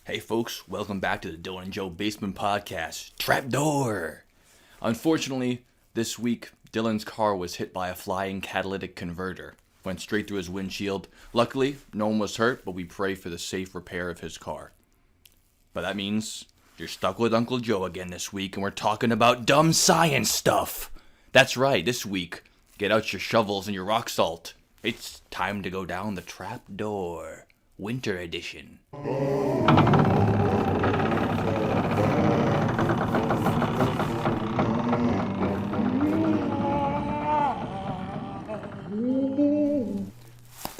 Hey folks, welcome back to the Dylan and Joe Basement Podcast, Trapdoor! Unfortunately, this week, Dylan's car was hit by a flying catalytic converter. Went straight through his windshield. Luckily, no one was hurt, but we pray for the safe repair of his car. But that means you're stuck with Uncle Joe again this week, and we're talking about dumb science stuff! That's right, this week, get out your shovels and your rock salt. It's time to go down the trapdoor. Winter edition.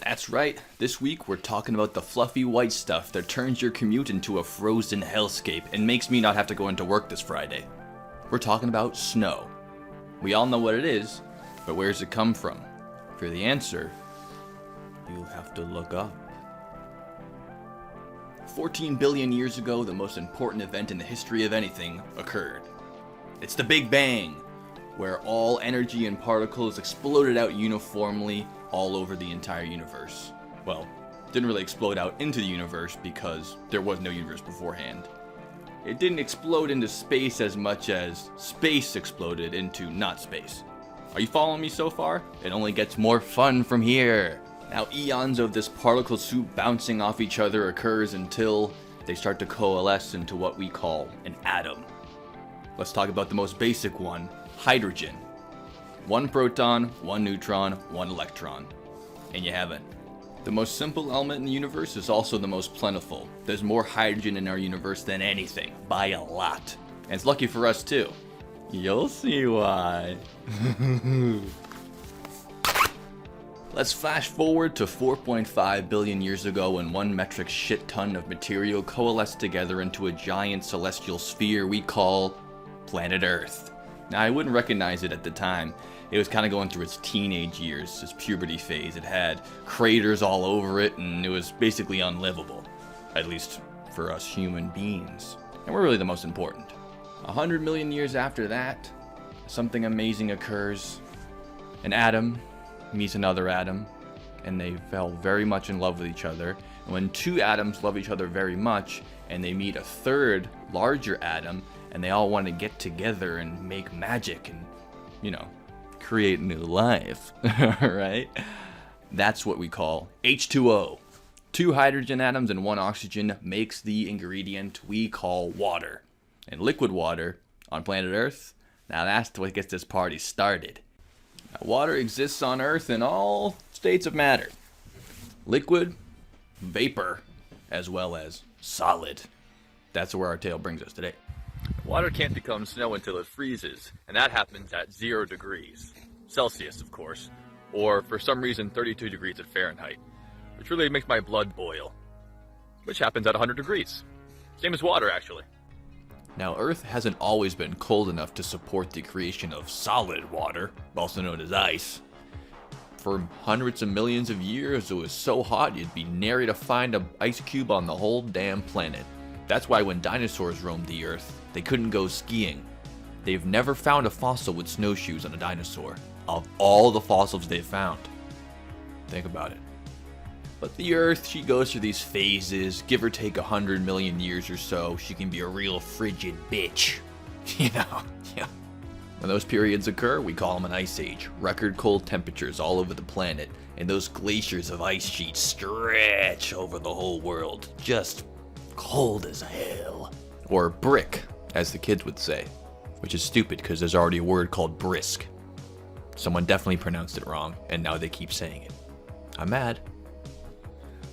That's right, this week we're talking about the fluffy white stuff that turns your commute into a frozen hellscape and makes me not have to go into work this Friday. We're talking about snow. We all know what it is, but where does it come from? For the answer, you'll have to look up. 14 billion years ago, the most important event in the history of anything occurred. It's the Big Bang, where all energy and particles exploded out uniformly all over the entire universe. Well, didn't really explode out into the universe because there was no universe beforehand. It didn't explode into space as much as space exploded into not space. Are you following me so far? It only gets more fun from here. Now, eons of this particle soup bouncing off each other occurs until they start to coalesce into what we call an atom. Let's talk about the most basic one, hydrogen. One proton, one neutron, one electron. And you have it. The most simple element in the universe is also the most plentiful. There's more hydrogen in our universe than anything, by a lot. And it's lucky for us too. You'll see why. Let's flash forward to 4.5 billion years ago when one metric shit ton of material coalesced together into a giant celestial sphere we call planet Earth. Now, I wouldn't recognize it at the time. It was kind of going through its teenage years, its puberty phase. It had craters all over it, and it was basically unlivable. At least for us human beings. And we're really the most important. 100 million years after that, something amazing occurs. An atom meets another atom, and they fell very much in love with each other. And when two atoms love each other very much, and they meet a third, larger atom, and they all want to get together and make magic and, create new life, right? That's what we call H2O. Two hydrogen atoms and one oxygen makes the ingredient we call water. And liquid water on planet Earth, now that's what gets this party started. Now, water exists on Earth in all states of matter. Liquid, vapor, as well as solid. That's where our tale brings us today. Water can't become snow until it freezes, and that happens at 0 degrees. Celsius, of course. Or, for some reason, 32 degrees at Fahrenheit. Which really makes my blood boil. Which happens at 100 degrees. Same as water, actually. Now, Earth hasn't always been cold enough to support the creation of solid water, also known as ice. For hundreds of millions of years, it was so hot you'd be nary to find an ice cube on the whole damn planet. That's why when dinosaurs roamed the Earth, they couldn't go skiing. They've never found a fossil with snowshoes on a dinosaur, of all the fossils they've found. Think about it. But the Earth, she goes through these phases. Give or take 100 million years or so, she can be a real frigid bitch. Yeah. When those periods occur, we call them an ice age. Record cold temperatures all over the planet, and those glaciers of ice sheets stretch over the whole world. Just cold as hell. Or brick, as the kids would say. Which is stupid, because there's already a word called brisk. Someone definitely pronounced it wrong, and now they keep saying it. I'm mad.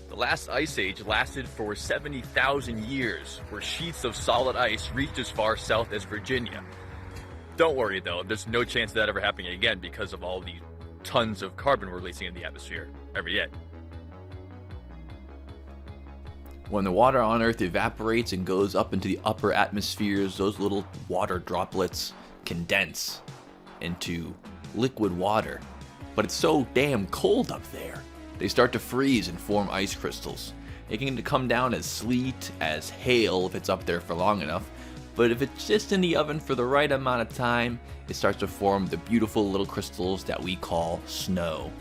The last ice age lasted for 70,000 years, where sheets of solid ice reached as far south as Virginia. Don't worry though, there's no chance of that ever happening again because of all the tons of carbon we're releasing in the atmosphere every day. When the water on Earth evaporates and goes up into the upper atmospheres, those little water droplets condense into liquid water. But it's so damn cold up there. They start to freeze and form ice crystals. It can come down as sleet, as hail if it's up there for long enough, but if it's just in the oven for the right amount of time, it starts to form the beautiful little crystals that we call snow.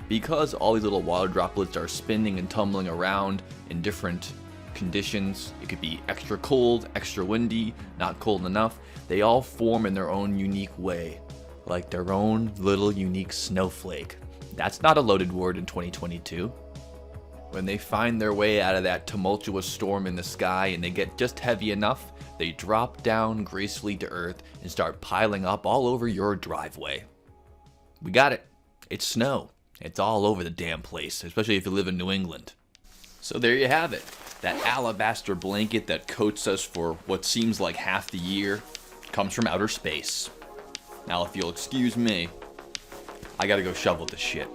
Because all these little water droplets are spinning and tumbling around in different conditions. It could be extra cold, extra windy, not cold enough. They all form in their own unique way, like their own little unique snowflake. That's not a loaded word in 2022. When they find their way out of that tumultuous storm in the sky and they get just heavy enough, they drop down gracefully to earth and start piling up all over your driveway. We got it. It's snow. It's all over the damn place, especially if you live in New England. So there you have it. That alabaster blanket that coats us for what seems like half the year comes from outer space. Now, if you'll excuse me, I gotta go shovel this shit.